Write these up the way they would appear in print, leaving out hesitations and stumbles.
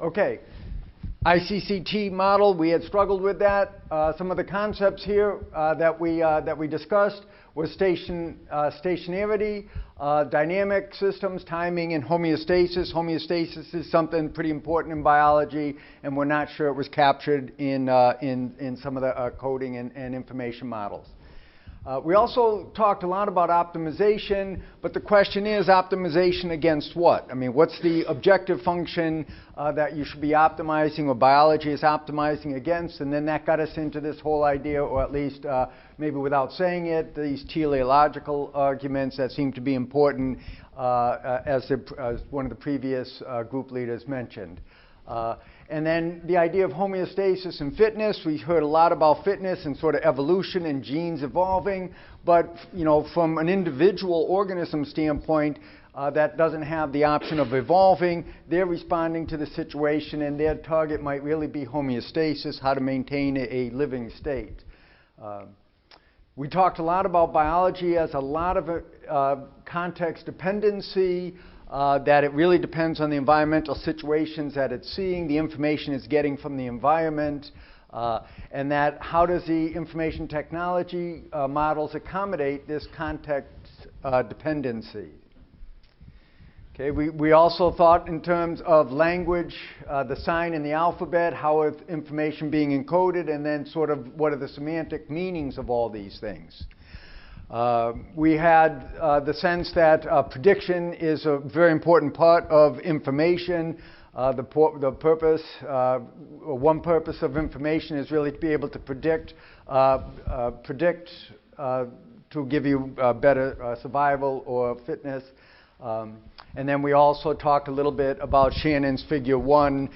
Okay, ICCT model, we had struggled with that. Some of the concepts here that we discussed was stationarity, dynamic systems, timing, and homeostasis. Homeostasis is something pretty important in biology, and we're not sure it was captured in some of the coding and information models. We also talked a lot about optimization, but the question is optimization against what? I mean, what's the objective function that you should be optimizing or biology is optimizing against? And then that got us into this whole idea, or at least maybe without saying it, these teleological arguments that seem to be important as one of the previous group leaders mentioned. And then the idea of homeostasis and fitness. We heard a lot about fitness and sort of evolution and genes evolving, but from an individual organism standpoint, that doesn't have the option of evolving. They're responding to the situation, and their target might really be homeostasis, how to maintain a living state. We talked a lot about biology as a lot of context dependency, that it really depends on the environmental situations that it's seeing, the information it's getting from the environment, and that how does the information technology models accommodate this context dependency. Okay, we also thought in terms of language, the sign in the alphabet, how is information being encoded, and then sort of what are the semantic meanings of all these things. We had the sense that prediction is a very important part of information. The purpose, one purpose of information is really to be able to predict to give you better survival or fitness. And then we also talked a little bit about Shannon's figure 1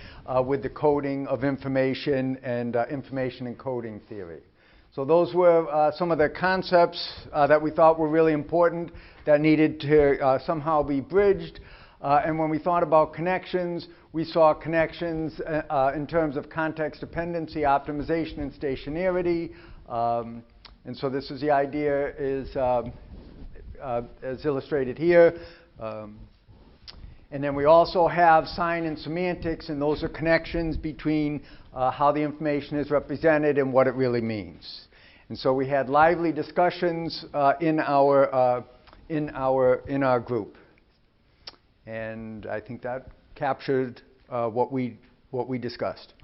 with the coding of information and information encoding theory. So those were some of the concepts that we thought were really important that needed to somehow be bridged. And when we thought about connections, we saw connections in terms of context dependency, optimization, and stationarity. And so this is the idea is as illustrated here. And then we also have sign and semantics, and those are connections between how the information is represented and what it really means. And so we had lively discussions in our group, and I think that captured what we discussed.